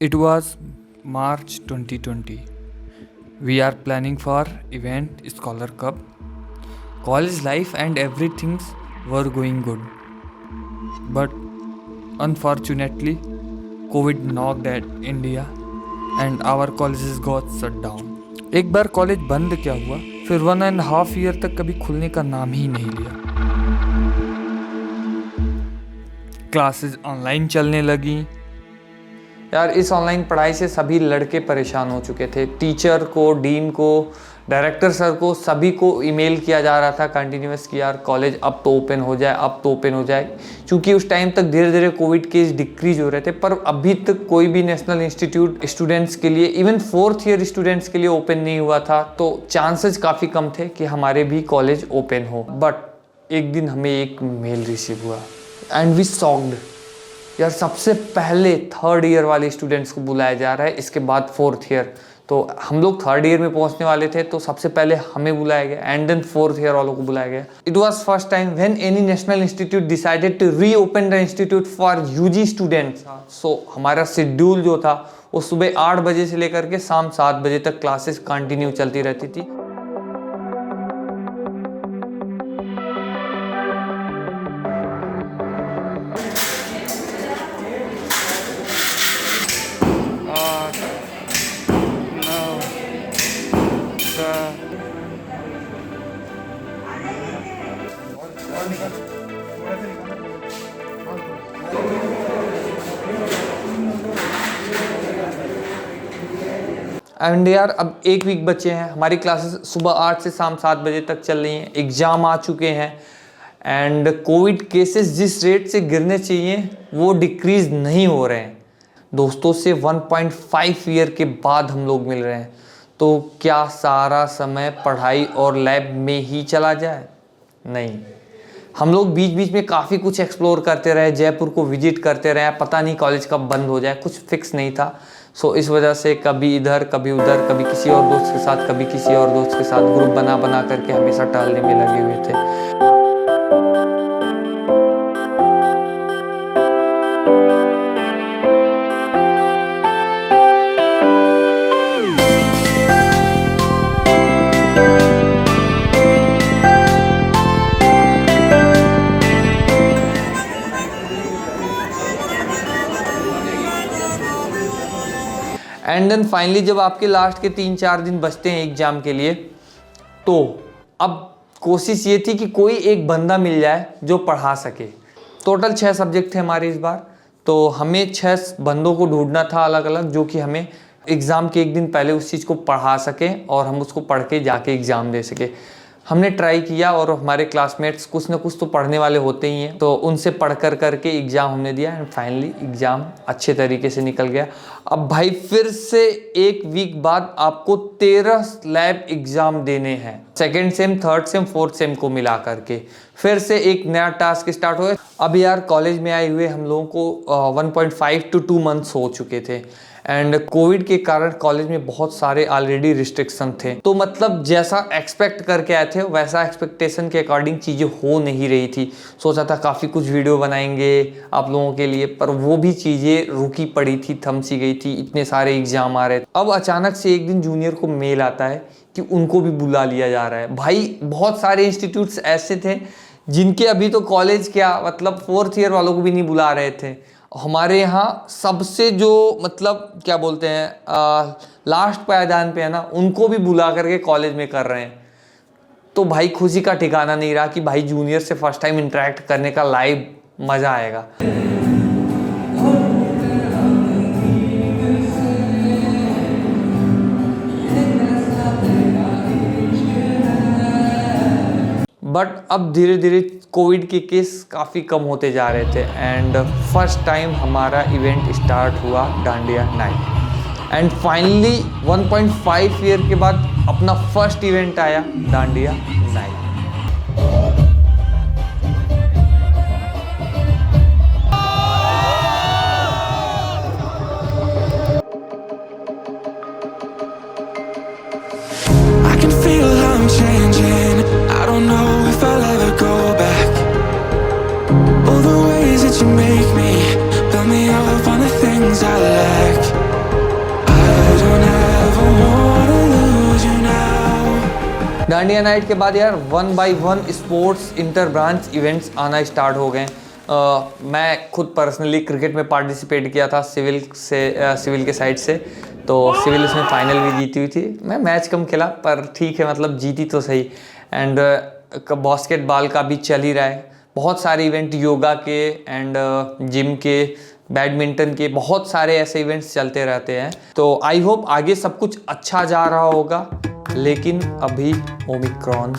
It was March 2020. We are planning for event Scholar Cup. College life and everything were going good. But unfortunately, COVID knocked at India and our colleges got shut down. एक बार college बंद क्या हुआ, फिर 1.5 year तक कभी खुलने का नाम ही नहीं लिया। क्लासेस ऑनलाइन चलने लगी। यार इस ऑनलाइन पढ़ाई से सभी लड़के परेशान हो चुके थे। टीचर को, डीन को, डायरेक्टर सर को, सभी को ईमेल किया जा रहा था कंटिन्यूअस कि यार कॉलेज अब तो ओपन हो जाए, अब तो ओपन हो जाए। क्योंकि उस टाइम तक धीरे धीरे कोविड केस डिक्रीज हो रहे थे, पर अभी तक कोई भी नेशनल इंस्टीट्यूट स्टूडेंट्स के लिए, इवन 4th ईयर स्टूडेंट्स के लिए ओपन नहीं हुआ था। तो चांसेस काफ़ी कम थे कि हमारे भी कॉलेज ओपन हो। बट एक दिन हमें एक मेल रिसीव हुआ एंड वी शॉक्ड। यार सबसे पहले 3rd ईयर वाले स्टूडेंट्स को बुलाया जा रहा है, इसके बाद 4th ईयर। तो हम लोग 3rd ईयर में पहुंचने वाले थे, तो सबसे पहले हमें बुलाया गया एंड देन 4th ईयर वालों को बुलाया गया। It was first time when any national institute decided to reopen the institute for UG students. So हमारा शेड्यूल जो था वो सुबह 8 बजे से लेकर के शाम 7 बजे तक क्लासेस कंटिन्यू चलती रहती थी। एंड यार अब 1 वीक बचे हैं, हमारी क्लासेस सुबह 8 से शाम 7 बजे तक चल रही हैं। एग्ज़ाम आ चुके हैं एंड कोविड केसेस जिस रेट से गिरने चाहिए वो डिक्रीज नहीं हो रहे हैं। दोस्तों से 1.5 ईयर के बाद हम लोग मिल रहे हैं, तो क्या सारा समय पढ़ाई और लैब में ही चला जाए? नहीं, हम लोग बीच बीच में काफ़ी कुछ एक्सप्लोर करते रहे, जयपुर को विजिट करते रहे। पता नहीं कॉलेज कब बंद हो जाए, कुछ फिक्स नहीं था। सो इस वजह से कभी इधर कभी उधर, कभी किसी और दोस्त के साथ, कभी किसी और दोस्त के साथ ग्रुप बना बना करके हमेशा टहलने में लगे हुए थे। एंड देन फाइनली जब आपके लास्ट के 3-4 दिन बचते हैं एग्जाम के लिए, तो अब कोशिश ये थी कि कोई एक बंदा मिल जाए जो पढ़ा सके। टोटल 6 सब्जेक्ट थे हमारे इस बार, तो हमें 6 बंदों को ढूंढना था अलग अलग, जो कि हमें एग्ज़ाम के एक दिन पहले उस चीज़ को पढ़ा सके और हम उसको पढ़ के जाके एग्ज़ाम दे सके। हमने ट्राई किया और हमारे क्लासमेट्स कुछ ना कुछ तो पढ़ने वाले होते ही हैं, तो उनसे पढ़ कर करके एग्ज़ाम हमने दिया एंड फाइनली एग्ज़ाम अच्छे तरीके से निकल गया। अब भाई फिर से 1 वीक बाद आपको 13 लैब एग्ज़ाम देने हैं, 2nd same, 3rd same, 4th same को मिला करके। फिर से एक नया टास्क स्टार्ट हुआ। अब यार कॉलेज में आए हुए हम लोगों को 1.5 to 2 मंथ्स हो चुके थे एंड कोविड के कारण कॉलेज में बहुत सारे ऑलरेडी रिस्ट्रिक्शन थे। तो मतलब जैसा एक्सपेक्ट करके आए थे वैसा एक्सपेक्टेशन के अकॉर्डिंग चीज़ें हो नहीं रही थी। सोचा था काफ़ी कुछ वीडियो बनाएंगे आप लोगों के लिए, पर वो भी चीज़ें रुकी पड़ी थी, थम सी गई थी, इतने सारे एग्जाम आ रहे थे। अब अचानक से एक दिन जूनियर को मेल आता है कि उनको भी बुला लिया जा रहा है। भाई बहुत सारे इंस्टीट्यूट्स ऐसे थे जिनके अभी तो कॉलेज क्या मतलब 4th ईयर वालों को भी नहीं बुला रहे थे। हमारे यहाँ सबसे जो मतलब क्या बोलते हैं लास्ट पायदान पे है ना, उनको भी बुला करके कॉलेज में कर रहे हैं। तो भाई खुशी का ठिकाना नहीं रहा कि भाई जूनियर से फर्स्ट टाइम इंटरेक्ट करने का लाइव मज़ा आएगा। बट अब धीरे धीरे कोविड के केस काफ़ी कम होते जा रहे थे एंड फर्स्ट टाइम हमारा इवेंट स्टार्ट हुआ dandiya night and finally 1.5 year के बाद अपना फर्स्ट इवेंट आया dandiya night. I can feel I'm changing. I don't know if I'll ever go back. All the ways that you make me build me up on the things I lack. Dandiya night के बाद यार 1 by 1 sports inter branch events आना start हो गए। मैं खुद personally cricket में participate किया था सिविल के साइड से, तो सिविल इसमें फाइनल भी जीती हुई थी। मैं मैच कम खेला पर ठीक है, मतलब जीती तो सही। एंड बास्केटबॉल का भी चल ही रहा है, बहुत सारे इवेंट योगा के एंड जिम के, बैडमिंटन के, बहुत सारे ऐसे इवेंट्स चलते रहते हैं। तो आई होप आगे सब कुछ अच्छा जा रहा होगा, लेकिन अभी ओमिक्रॉन